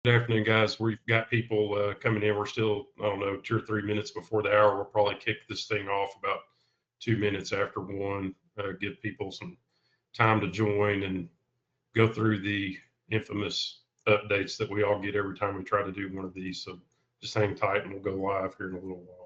Good afternoon, guys. We've got people coming in. We're still, I don't know, 2 or 3 minutes before the hour. We'll probably kick this thing off about 2 minutes after one, give people some time to join and go through the infamous updates that we all get every time we try to do one of these. So just hang tight and we'll go live here in a little while.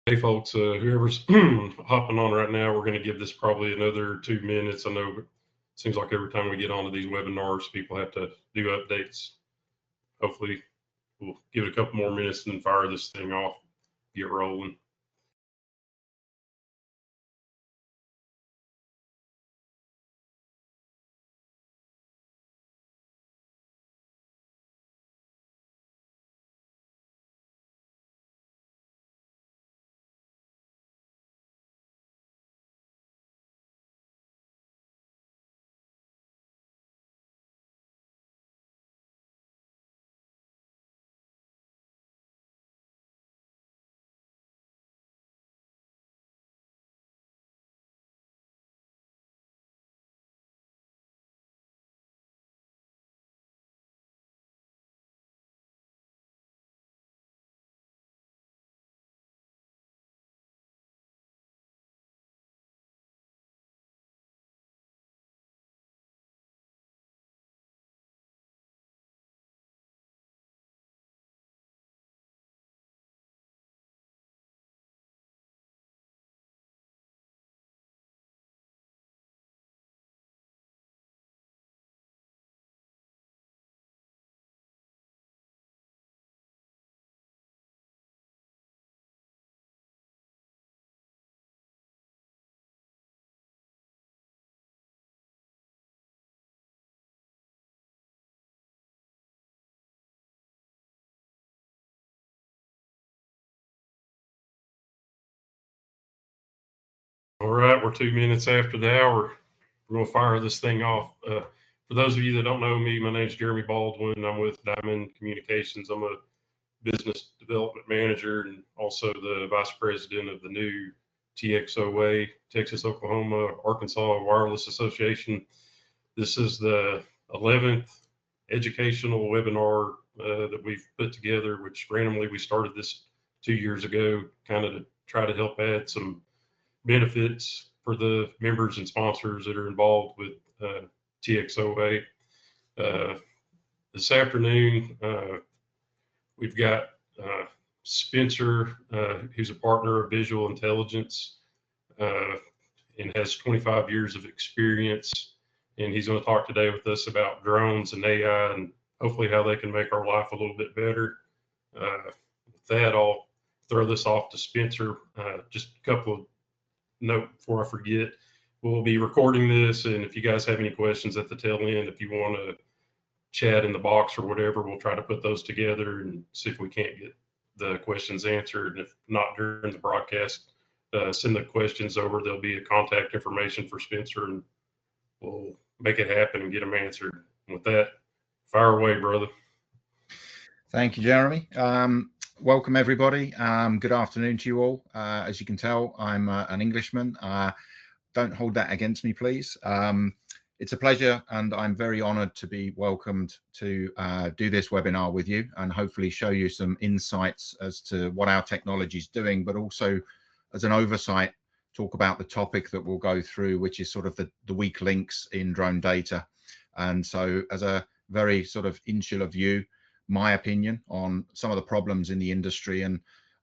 Hey, folks, whoever's hopping on right now, we're going to give this probably another 2 minutes. I know it seems like every time we get onto these webinars, people have to do updates. Hopefully, we'll give it a couple more minutes and then fire this thing off, get rolling. All right, we're 2 minutes after the hour. We're going to fire this thing off. For those of you that don't know me, my name is Jeremy Baldwin. I'm with Diamond Communications. I'm a business development manager and also the vice president of the new TXOA, Texas, Oklahoma, Arkansas Wireless Association. This is the 11th educational webinar that we've put together, which randomly we started this 2 years ago, kind of to try to help add some benefits for the members and sponsors that are involved with TXOA. This afternoon, we've got Spencer, who's a partner of Visual Intelligence and has 25 years of experience. And he's going to talk today with us about drones and AI and hopefully how they can make our life a little bit better. With that, I'll throw this off to Spencer. Just a couple of notes before I forget. We'll be recording this, and if you guys have any questions at the tail end, if you want to chat in the box or whatever, we'll try to put those together and see if we can't get the questions answered. And if not during the broadcast, send the questions over. There'll be a contact information for Spencer, and we'll make it happen and get them answered. And with that, fire away, brother. Thank you, Jeremy. Welcome, everybody. Good afternoon to you all. As you can tell, I'm an Englishman. Don't hold that against me, please. It's a pleasure, and I'm very honored to be welcomed to do this webinar with you and hopefully show you some insights as to what our technology is doing, but also as an oversight, talk about the topic that we'll go through, which is sort of the weak links in drone data. And so as a very sort of insular view, my opinion on some of the problems in the industry and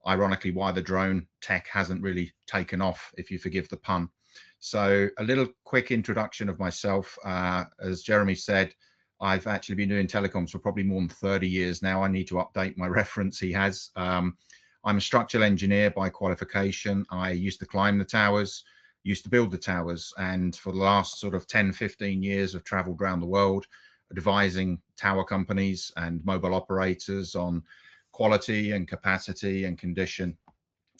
ironically why the drone tech hasn't really taken off, if you forgive the pun. So a little quick introduction of myself. As Jeremy said, I've actually been doing telecoms for probably more than 30 years now. I need to update my reference he has. I'm a structural engineer by qualification. I used to climb the towers, used to build the towers, and for the last sort of 10, 15 years I've traveled around the world advising tower companies and mobile operators on quality and capacity and condition,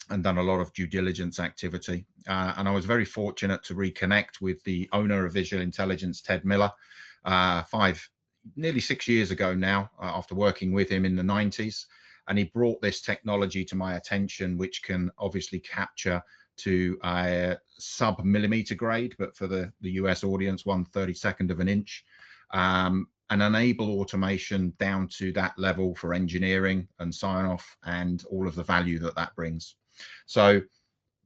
and done a lot of due diligence activity. And I was very fortunate to reconnect with the owner of Visual Intelligence, Ted Miller, nearly 6 years ago now, after working with him in the 90s. And he brought this technology to my attention, which can obviously capture to a sub-millimeter grade, but for the US audience, 1/32 of an inch, and enable automation down to that level for engineering and sign-off and all of the value that that brings. So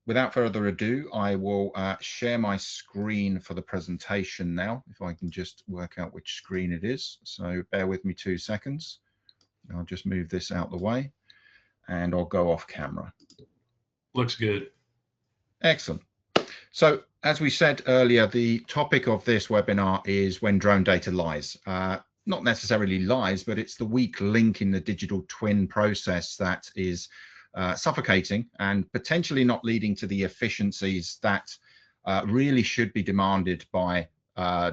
without further ado, I will share my screen for the presentation now, if I can just work out which screen it is. So bear with me 2 seconds. I'll just move this out the way and I'll go off camera. Looks good. Excellent. So as we said earlier, the topic of this webinar is when drone data lies. Not necessarily lies, but it's the weak link in the digital twin process that is suffocating and potentially not leading to the efficiencies that really should be demanded by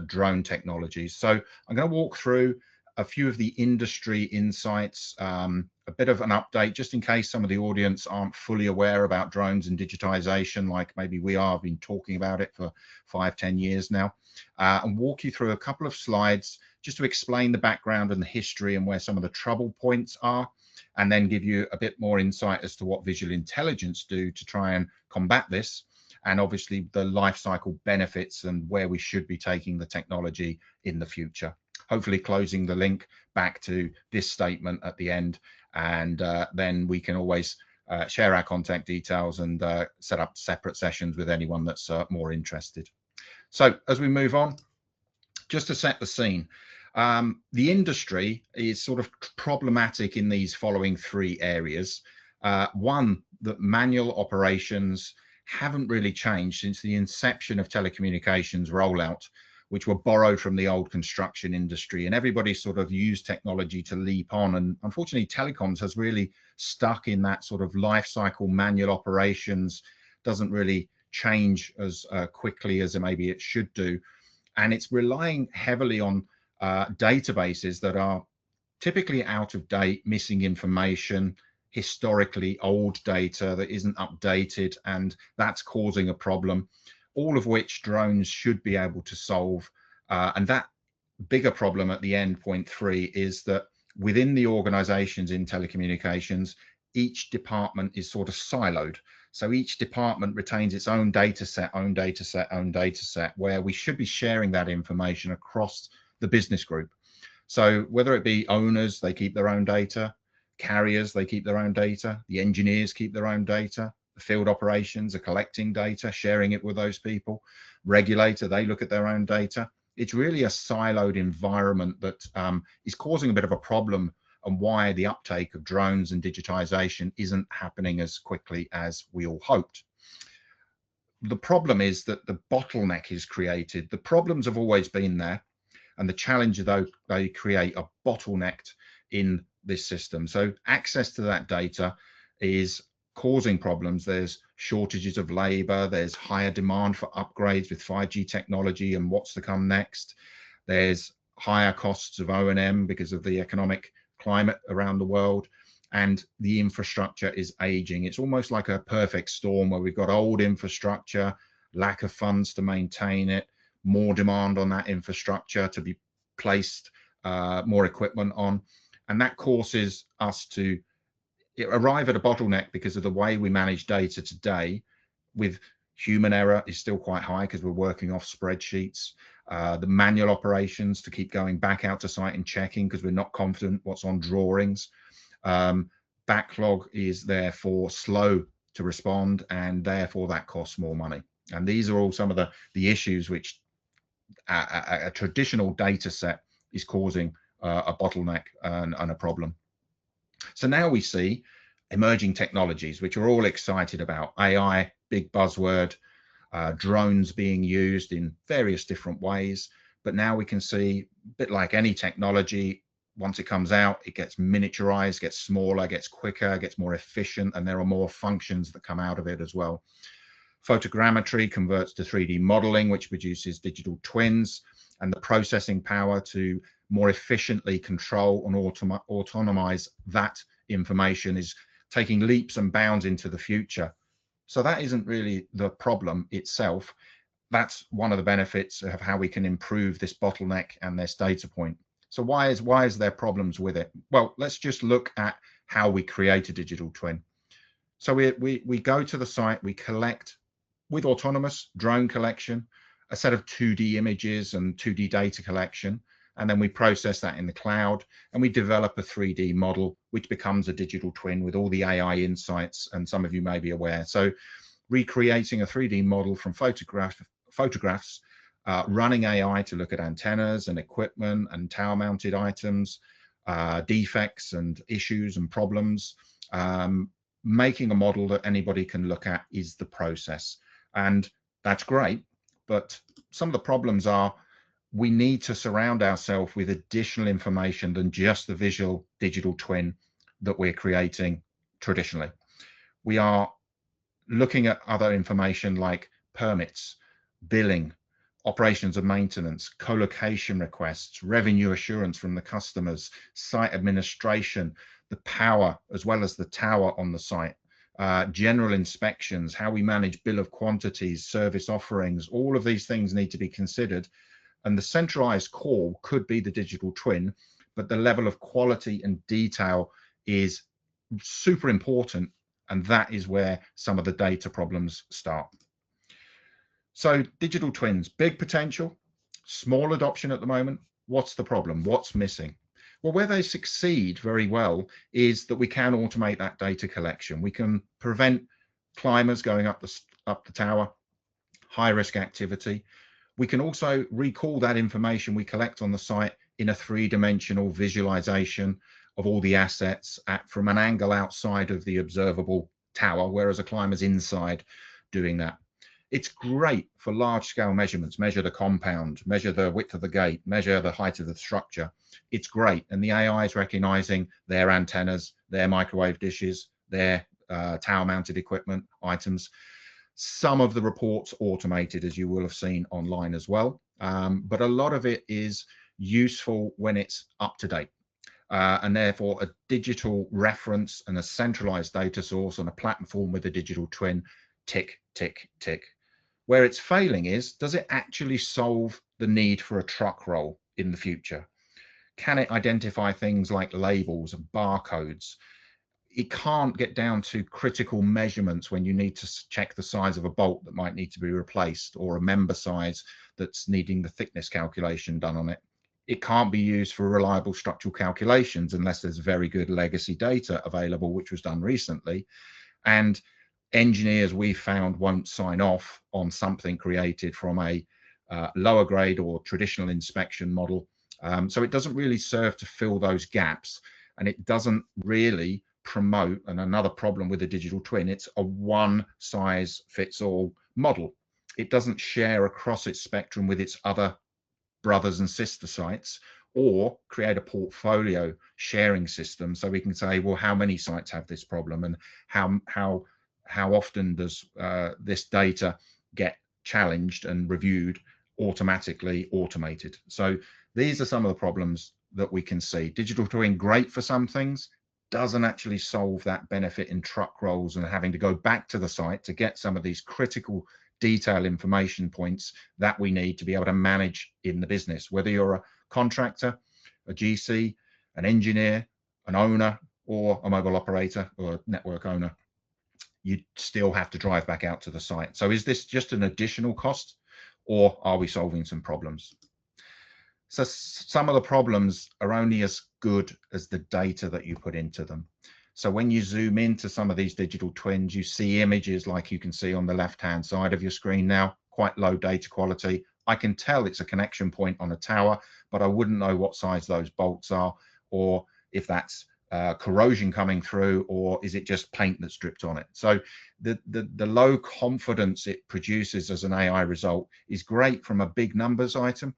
drone technologies. So I'm going to walk through a few of the industry insights, a bit of an update, just in case some of the audience aren't fully aware about drones and digitization, like maybe we are. I've been talking about it for 5-10 years now, and walk you through a couple of slides just to explain the background and the history and where some of the trouble points are, and then give you a bit more insight as to what Visual Intelligence do to try and combat this, and obviously the life cycle benefits and where we should be taking the technology in the future. Hopefully closing the link back to this statement at the end, and then we can always share our contact details and set up separate sessions with anyone that's more interested. So as we move on, just to set the scene, the industry is sort of problematic in these following 3 areas. One, that manual operations haven't really changed since the inception of telecommunications rollout, which were borrowed from the old construction industry, and everybody sort of used technology to leap on. And unfortunately, telecoms has really stuck in that sort of life cycle. Manual operations doesn't really change as quickly as maybe it should do. And it's relying heavily on databases that are typically out of date, missing information, historically old data that isn't updated, and that's causing a problem, all of which drones should be able to solve. And that bigger problem at the end, point 3, is that within the organizations in telecommunications, each department is sort of siloed. So each department retains its own data set, own data set, own data set, where we should be sharing that information across the business group. So whether it be owners, they keep their own data, carriers, they keep their own data, the engineers keep their own data, The field operations are collecting data, sharing it with those people. Regulator, they look at their own data. It's really a siloed environment that is causing a bit of a problem, and why the uptake of drones and digitization isn't happening as quickly as we all hoped. The problem is that the bottleneck is created. The problems have always been there, and the challenge though they create are bottlenecked in this system. So access to that data is causing problems. There's shortages of labor, there's higher demand for upgrades with 5G technology and what's to come next. There's higher costs of O&M because of the economic climate around the world, and the infrastructure is aging. It's almost like a perfect storm where we've got old infrastructure, lack of funds to maintain it, more demand on that infrastructure to be placed more equipment on, and that causes us to arrive at a bottleneck because of the way we manage data today. With human error is still quite high because we're working off spreadsheets. The manual operations to keep going back out to site and checking because we're not confident what's on drawings. Backlog is therefore slow to respond, and therefore that costs more money. And these are all some of the issues which a traditional data set is causing a bottleneck and a problem. So now we see emerging technologies, which we're all excited about. AI, big buzzword, drones being used in various different ways. But now we can see, a bit like any technology, once it comes out, it gets miniaturized, gets smaller, gets quicker, gets more efficient, and there are more functions that come out of it as well. Photogrammetry converts to 3D modeling, which produces digital twins, and the processing power to more efficiently control and autonomize that information is taking leaps and bounds into the future. So that isn't really the problem itself. That's one of the benefits of how we can improve this bottleneck and this data point. So why is there problems with it? Well, let's just look at how we create a digital twin. So we go to the site, we collect with autonomous drone collection a set of 2D images and 2D data collection, and then we process that in the cloud, and we develop a 3D model which becomes a digital twin with all the AI insights, and some of you may be aware. So recreating a 3D model from photographs, running AI to look at antennas and equipment and tower mounted items, defects and issues and problems, making a model that anybody can look at is the process. And that's great, but some of the problems are we need to surround ourselves with additional information than just the visual digital twin that we're creating traditionally. We are looking at other information like permits, billing, operations and maintenance, co-location requests, revenue assurance from the customers, site administration, the power as well as the tower on the site, general inspections, how we manage bill of quantities, service offerings. All of these things need to be considered. And the centralized core could be the digital twin, but the level of quality and detail is super important. And that is where some of the data problems start. So digital twins, big potential, small adoption at the moment. What's the problem? What's missing? Well, where they succeed very well is that we can automate that data collection. We can prevent climbers going up the tower, high risk activity. We can also recall that information we collect on the site in a three-dimensional visualization of all the assets from an angle outside of the observable tower, whereas a climber's inside doing that. It's great for large-scale measurements. Measure the compound, measure the width of the gate, measure the height of the structure. It's great, and the AI is recognizing their antennas, their microwave dishes, their tower-mounted equipment items. Some of the reports automated, as you will have seen online as well, but a lot of it is useful when it's up to date, and therefore a digital reference and a centralized data source on a platform with a digital twin, tick, tick, tick. Where it's failing is, does it actually solve the need for a truck roll in the future? Can it identify things like labels and barcodes? It can't get down to critical measurements when you need to check the size of a bolt that might need to be replaced, or a member size that's needing the thickness calculation done on it. It can't be used for reliable structural calculations unless there's very good legacy data available, which was done recently. And engineers we found won't sign off on something created from a lower grade or traditional inspection model. So it doesn't really serve to fill those gaps, and it doesn't really promote, and another problem with a digital twin, it's a one size fits all model. It doesn't share across its spectrum with its other brothers and sister sites, or create a portfolio sharing system so we can say, well, how many sites have this problem, and how often does this data get challenged and reviewed automatically, automated. So these are some of the problems that we can see. Digital twin, great for some things, doesn't actually solve that benefit in truck rolls and having to go back to the site to get some of these critical detail information points that we need to be able to manage in the business, whether you're a contractor, a GC, an engineer, an owner, or a mobile operator or a network owner. You still have to drive back out to the site. So is this just an additional cost, or are we solving some problems? So some of the problems are only as good as the data that you put into them. So when you zoom into some of these digital twins, you see images like you can see on the left-hand side of your screen now, quite low data quality. I can tell it's a connection point on a tower, but I wouldn't know what size those bolts are, or if that's corrosion coming through, or is it just paint that's dripped on it. So the low confidence it produces as an AI result is great from a big numbers item.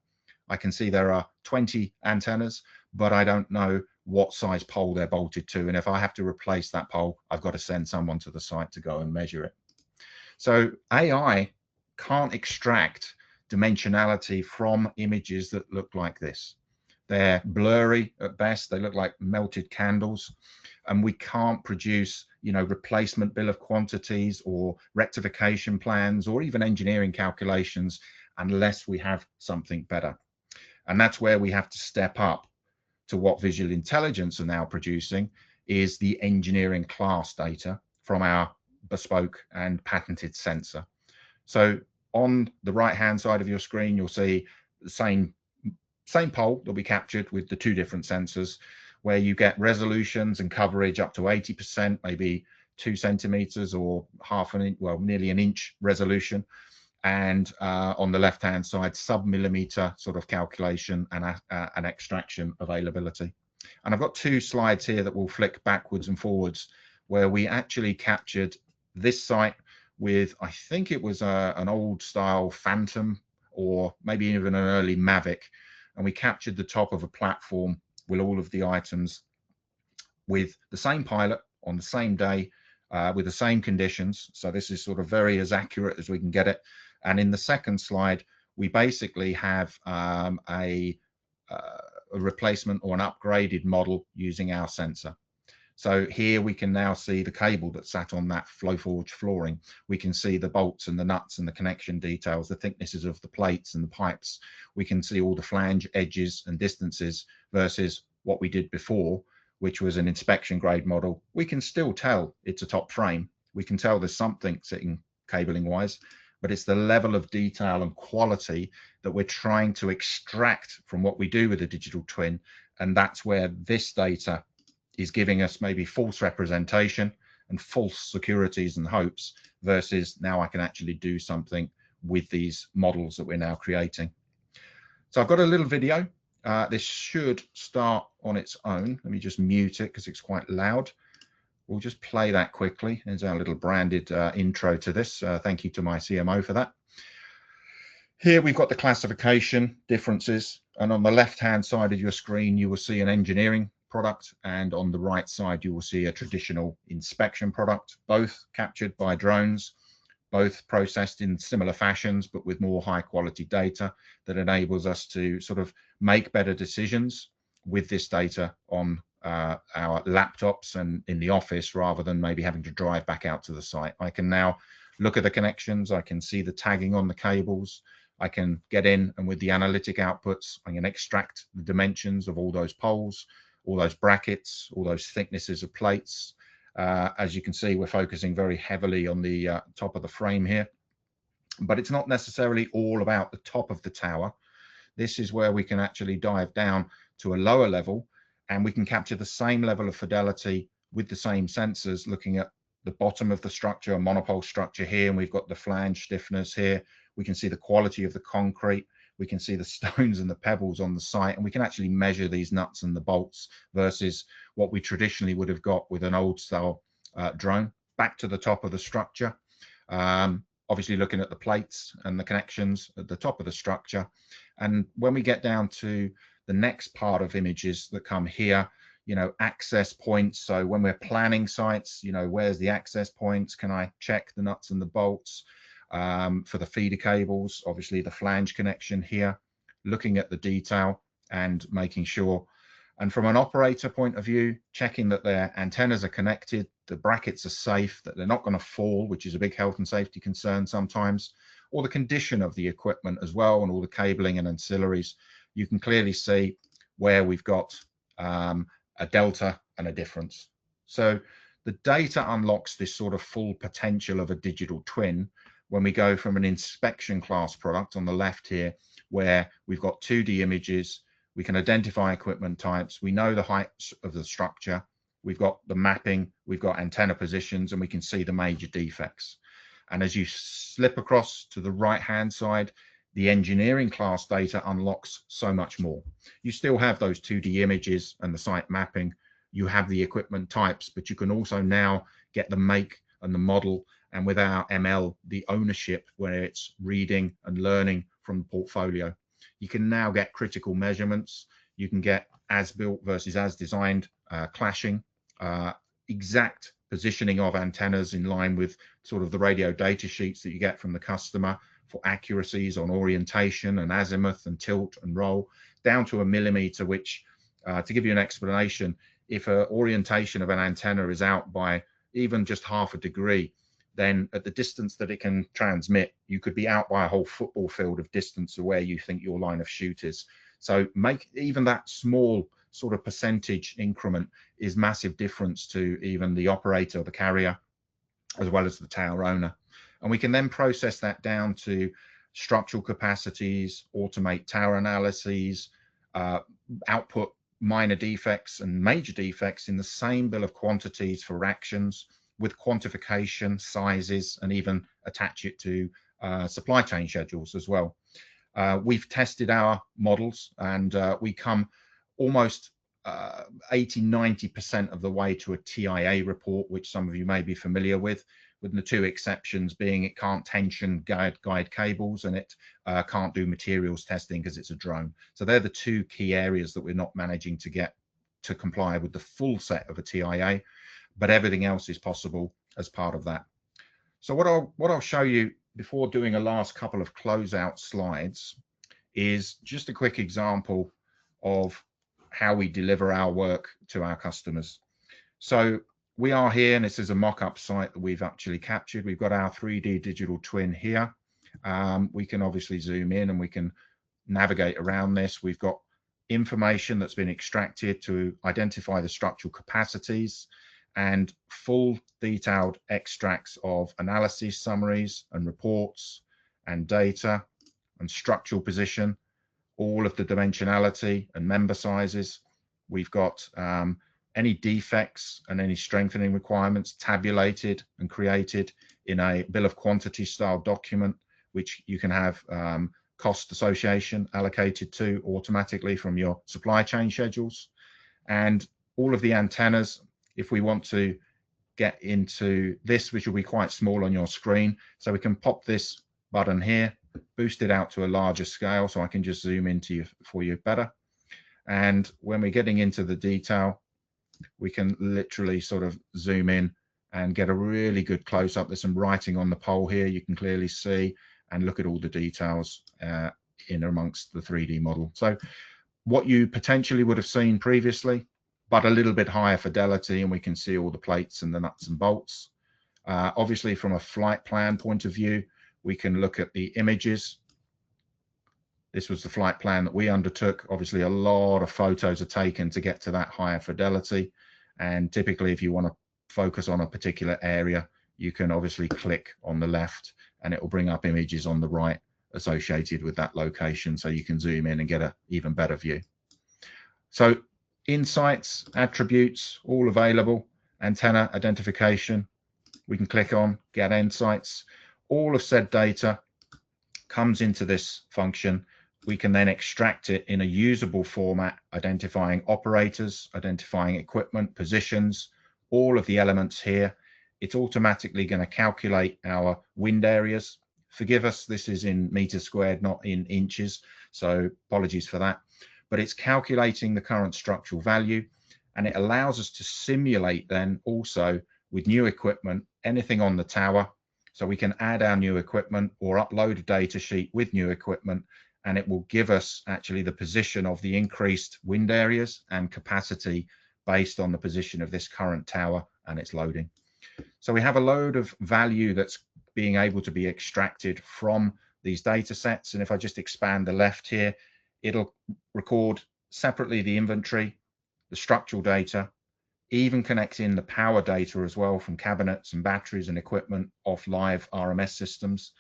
I can see there are 20 antennas, but I don't know what size pole they're bolted to. And if I have to replace that pole, I've got to send someone to the site to go and measure it. So AI can't extract dimensionality from images that look like this. They're blurry at best. They look like melted candles. And we can't produce, replacement bill of quantities or rectification plans or even engineering calculations unless we have something better. And that's where we have to step up to what Visual Intelligence are now producing, is the engineering class data from our bespoke and patented sensor. So on the right-hand side of your screen, you'll see the same pole that we captured with the two different sensors, where you get resolutions and coverage up to 80%, maybe 2 centimeters or half an inch, well, nearly an inch resolution. And on the left-hand side, sub-millimeter sort of calculation and an extraction availability. And I've got 2 slides here that will flick backwards and forwards, where we actually captured this site with, I think it was an old style Phantom, or maybe even an early Mavic. And we captured the top of a platform with all of the items with the same pilot on the same day, with the same conditions. So this is sort of very as accurate as we can get it. And in the second slide, we basically have a replacement or an upgraded model using our sensor. So here we can now see the cable that sat on that Flowforge flooring. We can see the bolts and the nuts and the connection details, the thicknesses of the plates and the pipes. We can see all the flange edges and distances versus what we did before, which was an inspection grade model. We can still tell it's a top frame. We can tell there's something sitting cabling wise, but it's the level of detail and quality that we're trying to extract from what we do with a digital twin. And that's where this data is giving us maybe false representation and false securities and hopes, versus now I can actually do something with these models that we're now creating. So I've got a little video. This should start on its own. Let me just mute it because it's quite loud. We'll just play that quickly. There's our little branded intro to this. Thank you to my CMO for that. Here we've got the classification differences, and on the left-hand side of your screen, you will see an engineering product, and on the right side, you will see a traditional inspection product, both captured by drones, both processed in similar fashions, but with more high quality data that enables us to sort of make better decisions with this data on our laptops and in the office, rather than maybe having to drive back out to the site. I can now look at the connections. I can see the tagging on the cables. I can get in, and with the analytic outputs, I can extract the dimensions of all those poles, all those brackets, all those thicknesses of plates. As you can see, we're focusing very heavily on the top of the frame here, but it's not necessarily all about the top of the tower. This is where we can actually dive down to a lower level, and we can capture the same level of fidelity with the same sensors, looking at the bottom of the structure, a monopole structure here, and we've got the flange stiffeners here. We can see the quality of the concrete. We can see the stones and the pebbles on the site, and we can actually measure these nuts and the bolts versus what we traditionally would have got with an old style drone. Back to the top of the structure, obviously looking at the plates and the connections at the top of the structure. And when we get down to the next part of images that come here, you know, access points. So when we're planning sites, you know, where's the access points? Can I check the nuts and the bolts? For the feeder cables, obviously the flange connection here, looking at the detail and making sure. And from an operator point of view, checking that their antennas are connected, the brackets are safe, that they're not going to fall, which is a big health and safety concern sometimes, or the condition of the equipment as well, and all the cabling and ancillaries. You can clearly see where we've got a delta and a difference. So the data unlocks this sort of full potential of a digital twin when we go from an inspection class product on the left here, where we've got 2D images, we can identify equipment types, we know the heights of the structure, we've got the mapping, we've got antenna positions, and we can see the major defects. And as you slip across to the right-hand side, the engineering class data unlocks so much more. You still have those 2D images and the site mapping, you have the equipment types, but you can also now get the make and the model, and with our ML, the ownership, where it's reading and learning from the portfolio. You can now get critical measurements. You can get as built versus as designed clashing, exact positioning of antennas in line with sort of the radio data sheets that you get from the customer for accuracies on orientation and azimuth and tilt and roll, down to a millimeter, which, to give you an explanation, if an orientation of an antenna is out by even just half a degree, then at the distance that it can transmit, you could be out by a whole football field of distance to where you think your line of shoot is. So make even that small sort of percentage increment is massive difference to even the operator, the carrier, as well as the tower owner. And we can then process that down to structural capacities, automate tower analyses, output minor defects and major defects in the same bill of quantities for actions, with quantification, sizes, and even attach it to supply chain schedules as well. We've tested our models, and we come almost 80–90% of the way to a TIA report, which some of you may be familiar with the two exceptions being it can't tension guide cables, and it can't do materials testing because it's a drone. So they're the two key areas that we're not managing to get to comply with the full set of a TIA, but everything else is possible as part of that. So what I'll show you before doing a last couple of closeout slides is just a quick example of how we deliver our work to our customers. So we are here, and this is a mock-up site that we've actually captured. We've got our 3D digital twin here. We can obviously zoom in and we can navigate around this. We've got information that's been extracted to identify the structural capacities and full detailed extracts of analysis summaries and reports and data and structural position, all of the dimensionality and member sizes. We've got any defects and any strengthening requirements tabulated and created in a bill of quantity style document, which you can have cost association allocated to automatically from your supply chain schedules. And all of the antennas, if we want to get into this, which will be quite small on your screen, so we can pop this button here, boost it out to a larger scale, so I can just zoom into you for you better. And when we're getting into the detail, we can literally sort of zoom in and get a really good close-up. There's some writing on the pole here you can clearly see, and look at all the details in amongst the 3D model. So what you potentially would have seen previously, but a little bit higher fidelity, and we can see all the plates and the nuts and bolts. Obviously, from a flight plan point of view, we can look at the images. This was the flight plan that we undertook. Obviously, a lot of photos are taken to get to that higher fidelity. And typically, if you want to focus on a particular area, you can obviously click on the left and it will bring up images on the right associated with that location. So you can zoom in and get an even better view. So insights, attributes, all available, antenna identification, we can click on Get Insights. All of said data comes into this function. We can then extract it in a usable format, identifying operators, identifying equipment, positions, all of the elements here. It's automatically going to calculate our wind areas. Forgive us, this is in meters squared, not in inches, so apologies for that. But it's calculating the current structural value, and it allows us to simulate then also with new equipment, anything on the tower. So we can add our new equipment or upload a data sheet with new equipment, and it will give us actually the position of the increased wind areas and capacity based on the position of this current tower and its loading. So we have a load of value that's being able to be extracted from these data sets. And if I just expand the left here, it'll record separately the inventory, the structural data, even connecting the power data as well from cabinets and batteries and equipment off live RMS systems.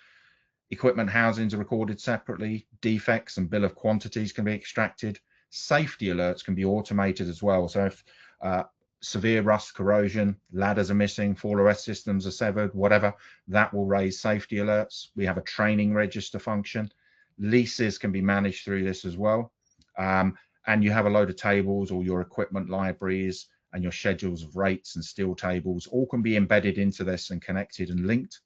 Equipment housings are recorded separately. Defects and bill of quantities can be extracted. Safety alerts can be automated as well. So if severe rust, corrosion, ladders are missing, fall arrest systems are severed, whatever, that will raise safety alerts. We have a training register function. Leases can be managed through this as well. And you have a load of tables, or your equipment libraries and your schedules of rates and steel tables all can be embedded into this and connected and linked,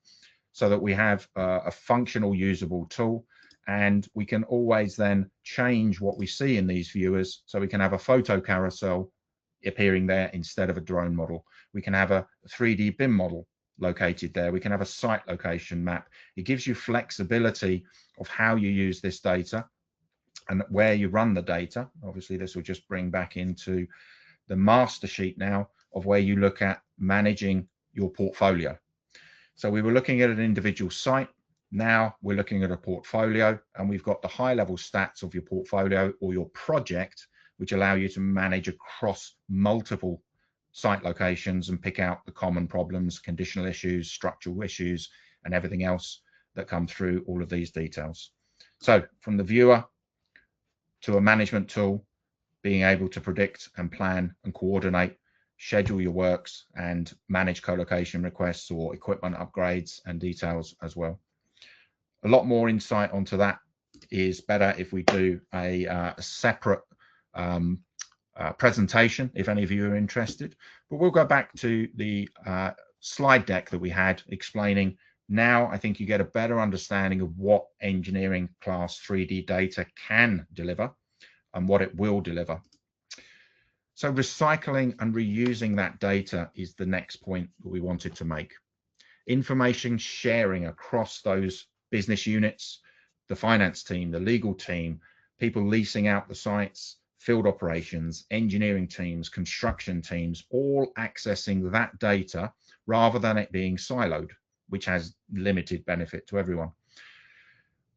so that we have a functional, usable tool. And we can always then change what we see in these viewers. So we can have a photo carousel appearing there instead of a drone model. We can have a 3D BIM model located there. We can have a site location map. It gives you flexibility of how you use this data and where you run the data. Obviously, this will just bring back into the master sheet now of where you look at managing your portfolio. So we were looking at an individual site. Now we're looking at a portfolio, and we've got the high level stats of your portfolio or your project, which allow you to manage across multiple site locations and pick out the common problems, conditional issues, structural issues, and everything else that come through all of these details. So from the viewer to a management tool, being able to predict and plan and coordinate, schedule your works and manage co-location requests or equipment upgrades and details as well. A lot more insight onto that is better if we do a separate presentation, if any of you are interested. But we'll go back to the slide deck that we had explaining. Now I think you get a better understanding of what engineering class 3D data can deliver and what it will deliver. So recycling and reusing that data is the next point that we wanted to make. Information sharing across those business units, the finance team, the legal team, people leasing out the sites, field operations, engineering teams, construction teams, all accessing that data rather than it being siloed, which has limited benefit to everyone.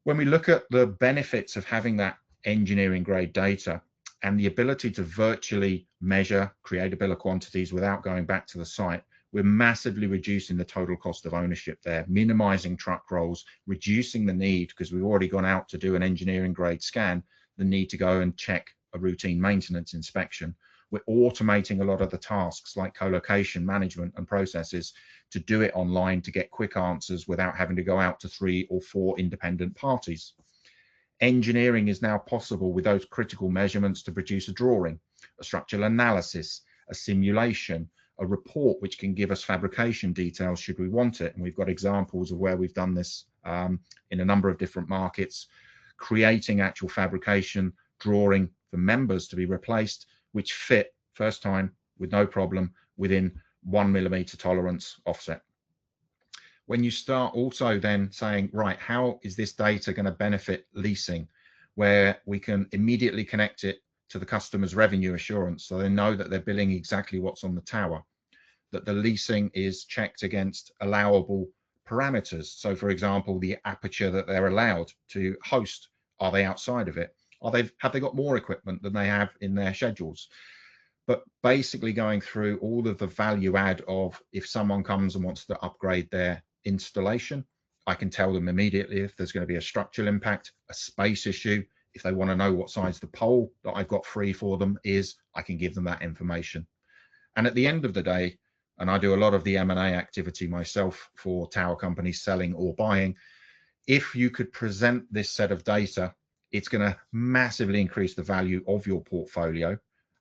When we look at the benefits of having that engineering grade data and the ability to virtually measure, create a bill of quantities without going back to the site, we're massively reducing the total cost of ownership there, minimizing truck rolls, reducing the need, because we've already gone out to do an engineering grade scan, the need to go and check a routine maintenance inspection. We're automating a lot of the tasks like co-location management and processes to do it online to get quick answers without having to go out to 3 or 4 independent parties. Engineering is now possible with those critical measurements to produce a drawing, a structural analysis, a simulation, a report which can give us fabrication details should we want it. And we've got examples of where we've done this in a number of different markets, creating actual fabrication drawing for members to be replaced, which fit first time with no problem within 1 millimeter tolerance offset. When you start also then saying, right, how is this data going to benefit leasing, where we can immediately connect it to the customer's revenue assurance, so they know that they're billing exactly what's on the tower, that the leasing is checked against allowable parameters. So for example, the aperture that they're allowed to host, are they outside of it? Have they got more equipment than they have in their schedules? But basically going through all of the value add of, if someone comes and wants to upgrade their installation, I can tell them immediately if there's going to be a structural impact, a space issue. If they want to know what size the pole that I've got free for them is, I can give them that information. And at the end of the day, and I do a lot of the M&A activity myself for tower companies selling or buying, if you could present this set of data, it's going to massively increase the value of your portfolio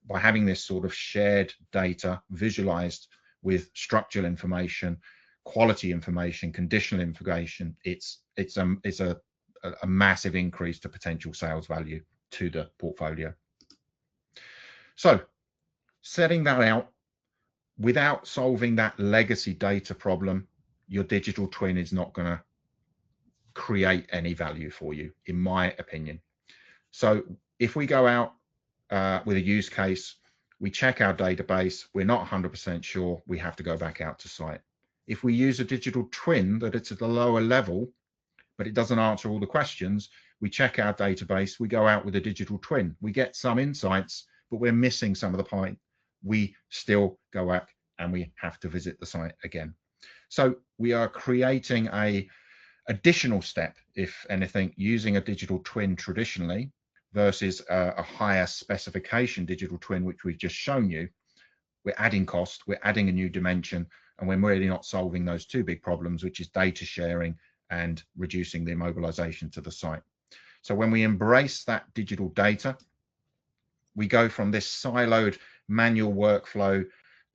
by having this sort of shared data visualized with structural information, quality information, conditional information. It's a massive increase to potential sales value to the portfolio. So setting that out, without solving that legacy data problem, your digital twin is not going to create any value for you, in my opinion. So if we go out with a use case, we check our database, we're not 100% sure, we have to go back out to site. If we use a digital twin that it's at a lower level, but it doesn't answer all the questions, we check our database, we go out with a digital twin, we get some insights, but we're missing some of the point. We still go back and we have to visit the site again. So we are creating a additional step, if anything, using a digital twin traditionally versus a higher specification digital twin, which we've just shown you. We're adding cost, we're adding a new dimension, and we're really not solving those two big problems, which is data sharing and reducing the immobilization to the site. So when we embrace that digital data, we go from this siloed manual workflow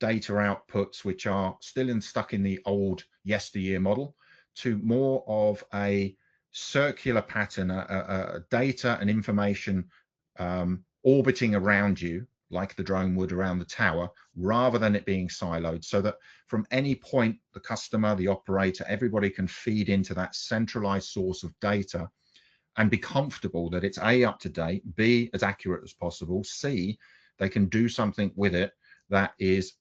data outputs, which are still stuck in the old yesteryear model, to more of a circular pattern, a data and information orbiting around you, like the drone would around the tower, rather than it being siloed, so that from any point, the customer, the operator, everybody can feed into that centralized source of data and be comfortable that it's A, up to date, B, as accurate as possible, C, they can do something with it that is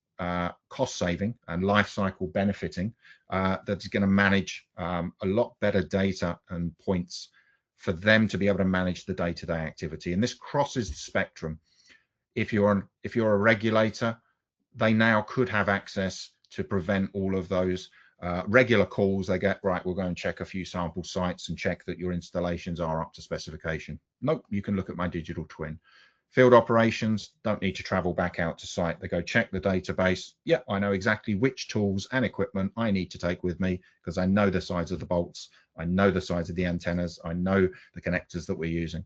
cost saving and life cycle benefiting, that's going to manage a lot better data and points for them to be able to manage the day-to-day activity. And this crosses the spectrum. If you're a regulator, they now could have access to prevent all of those regular calls they get. Right, we'll go and check a few sample sites and check that your installations are up to specification. Nope, you can look at my digital twin. Field operations don't need to travel back out to site. They go check the database. Yeah, I know exactly which tools and equipment I need to take with me because I know the size of the bolts, I know the size of the antennas, I know the connectors that we're using.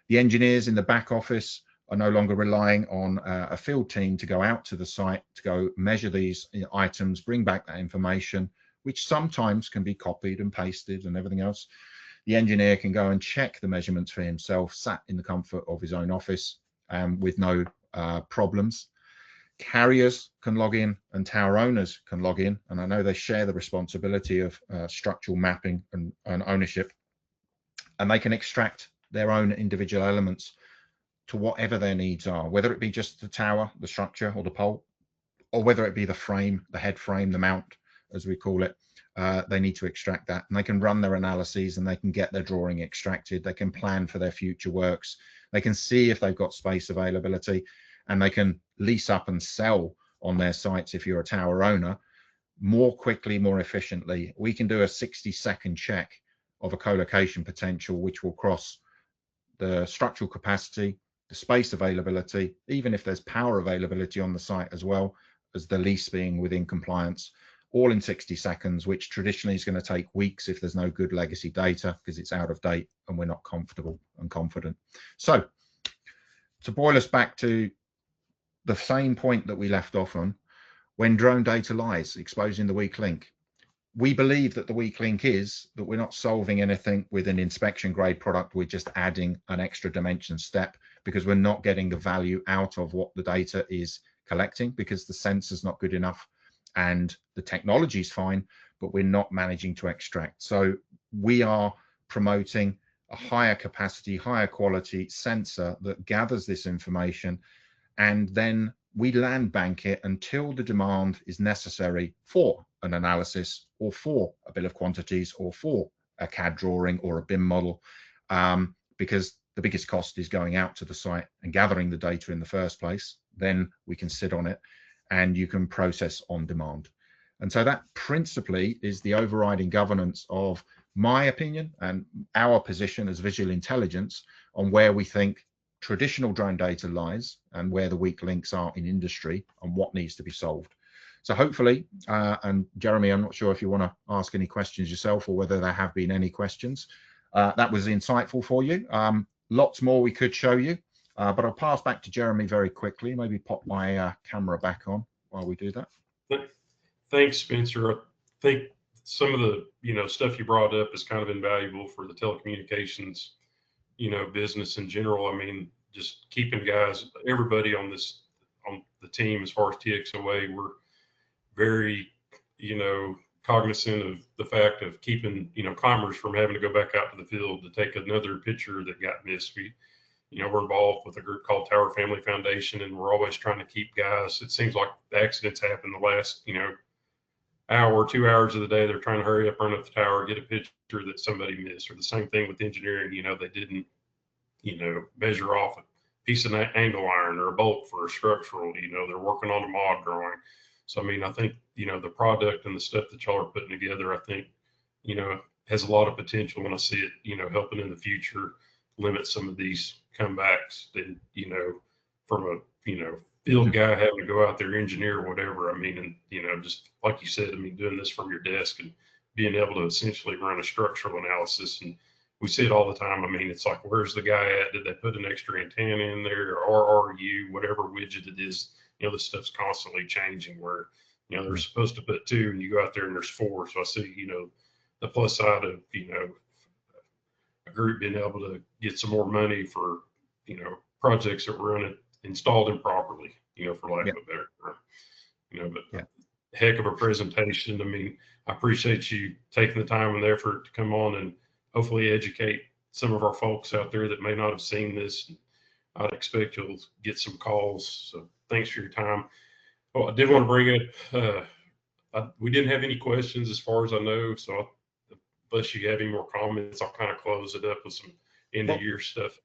The engineers in the back office are no longer relying on a field team to go out to the site to go measure these items, bring back that information, which sometimes can be copied and pasted and everything else. The engineer can go and check the measurements for himself, sat in the comfort of his own office with no problems. Carriers can log in and tower owners can log in. And I know they share the responsibility of structural mapping and ownership, and they can extract their own individual elements to whatever their needs are, whether it be just the tower, the structure or the pole, or whether it be the frame, the head frame, the mount, as we call it. They need to extract that, and they can run their analyses and they can get their drawing extracted. They can plan for their future works. They can see if they've got space availability, and they can lease up and sell on their sites if you're a tower owner more quickly, more efficiently. We can do a 60-second check of a co-location potential, which will cross the structural capacity, the space availability, even if there's power availability on the site as well as the lease being within compliance, all in 60 seconds, which traditionally is going to take weeks if there's no good legacy data because it's out of date and we're not comfortable and confident. So to boil us back to the same point that we left off on, when drone data lies, exposing the weak link. We believe that the weak link is that we're not solving anything with an inspection grade product. We're just adding an extra dimension step because we're not getting the value out of what the data is collecting because the sensor's not good enough and the technology is fine, but we're not managing to extract. So we are promoting a higher capacity, higher quality sensor that gathers this information, and then we land bank it until the demand is necessary for an analysis or for a bill of quantities or for a CAD drawing or a BIM model, because the biggest cost is going out to the site and gathering the data in the first place. Then we can sit on it and you can process on demand. And so that principally is the overriding governance of my opinion and our position as Visual Intelligence on where we think traditional drone data lies and where the weak links are in industry and what needs to be solved. So hopefully, and Jeremy, I'm not sure if you want to ask any questions yourself or whether there have been any questions. That was insightful for you. Lots more we could show you, but I'll pass back to Jeremy very quickly. Maybe pop my camera back on while we do that. Thanks, Spencer. I think some of the stuff you brought up is kind of invaluable for the telecommunications business in general. I mean, just keeping everybody on the team as far as TXOA, we're very cognizant of the fact of keeping climbers from having to go back out to the field to take another picture that got missed. We're involved with a group called Tower Family Foundation, and we're always trying to keep guys. It seems like accidents happen the last hour, 2 hours of the day. They're trying to hurry up, run up the tower, get a picture that somebody missed. Or the same thing with engineering. They didn't measure off a piece of angle iron or a bolt for a structural. They're working on a mod drawing. So I mean, I think the product and the stuff that y'all are putting together, I think has a lot of potential, and I see it helping in the future limit some of these comebacks that from a field guy having to go out there, engineer or whatever. I mean, and just like you said, I mean, doing this from your desk and being able to essentially run a structural analysis. And we see it all the time. I mean, it's like, where's the guy at? Did they put an extra antenna in there, or RRU, whatever widget it is? This stuff's constantly changing, where they're supposed to put 2 and you go out there and there's 4. So I see the plus side of a group being able to get some more money for projects that were installed improperly, for lack of a better term. But heck of a presentation. I mean, I appreciate you taking the time and the effort to come on and hopefully educate some of our folks out there that may not have seen this. I'd expect you'll get some calls. So thanks for your time. Oh, I did want to bring up, we didn't have any questions as far as I know. So unless you have any more comments, I'll kind of close it up with some end of year stuff.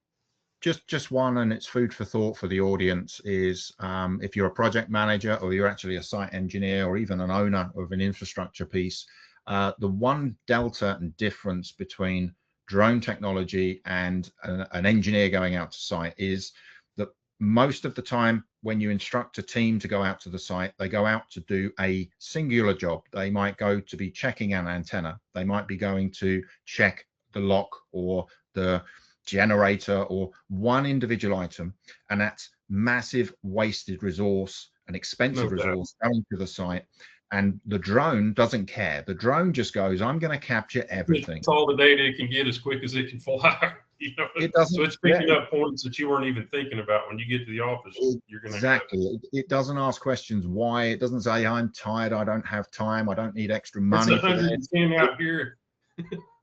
Just one, and it's food for thought for the audience, is if you're a project manager or you're actually a site engineer or even an owner of an infrastructure piece, the one delta and difference between drone technology and an engineer going out to site is that most of the time when you instruct a team to go out to the site, they go out to do a singular job. They might go to be checking an antenna. They might be going to check the lock or the generator or one individual item, and that's massive wasted resource and expensive resource going to the site. And the drone doesn't care. The drone just goes, I'm going to capture everything. It's all the data it can get as quick as it can fly. It doesn't, so it's picking up points that you weren't even thinking about when you get to the office. You're going to exactly. It doesn't ask questions why. It doesn't say I'm tired, I don't have time, I don't need extra money. It's 110 out here.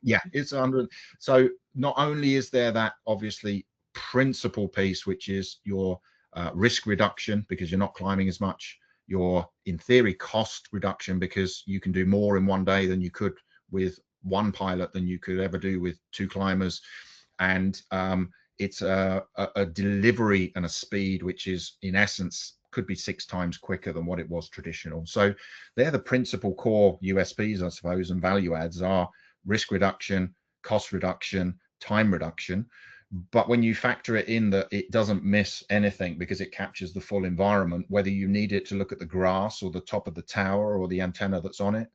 Yeah, it's 100. So not only is there that obviously principal piece, which is your risk reduction because you're not climbing as much, your in theory cost reduction because you can do more in one day than you could with one pilot than you could ever do with 2 climbers, and it's a delivery and a speed which is in essence could be 6 times quicker than what it was traditional. So they're the principal core USPs, I suppose, and value adds are risk reduction, cost reduction, time reduction. But when you factor it in that it doesn't miss anything because it captures the full environment, whether you need it to look at the grass or the top of the tower or the antenna that's on it,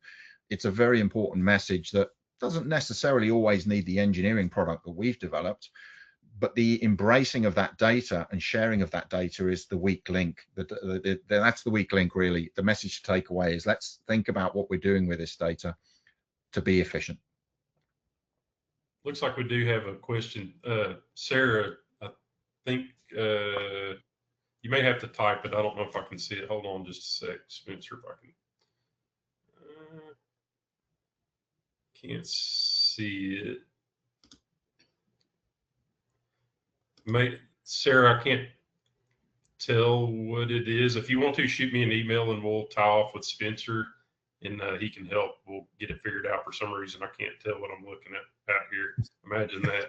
it's a very important message that doesn't necessarily always need the engineering product that we've developed, but the embracing of that data and sharing of that data is the weak link. That's the weak link, really. The message to take away is let's think about what we're doing with this data to be efficient. Looks like we do have a question. Sarah, I think you may have to type it. I don't know if I can see it. Hold on just a sec, Spencer, if I can. Can't see it. Sarah, I can't tell what it is. If you want to, shoot me an email and we'll tie off with Spencer and he can help. We'll get it figured out. For some reason, I can't tell what I'm looking at out here. Imagine that.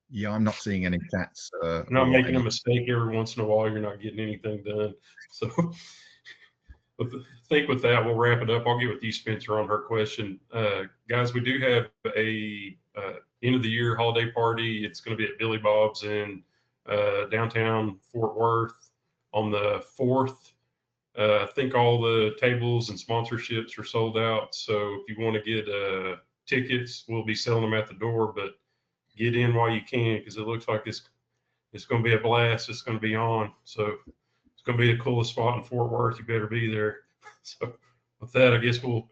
Yeah, I'm not seeing any chats. You're not making a mistake every once in a while. You're not getting anything done. So I think with that, we'll wrap it up. I'll get with you, Spencer, on her question. Guys, we do have a end of the year holiday party. It's going to be at Billy Bob's in downtown Fort Worth on the 4th I think all the tables and sponsorships are sold out. So if you want to get tickets, we'll be selling them at the door, but get in while you can, because it looks like it's going to be a blast. It's going to be on. So it's going to be the coolest spot in Fort Worth. You better be there. So with that, I guess we'll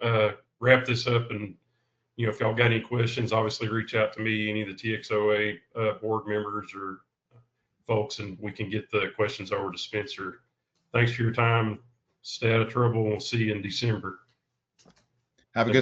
wrap this up. And, you know, if y'all got any questions, obviously reach out to me, any of the TXOA board members or folks, and we can get the questions over to Spencer. Thanks for your time. Stay out of trouble. We'll see you in December. Have a good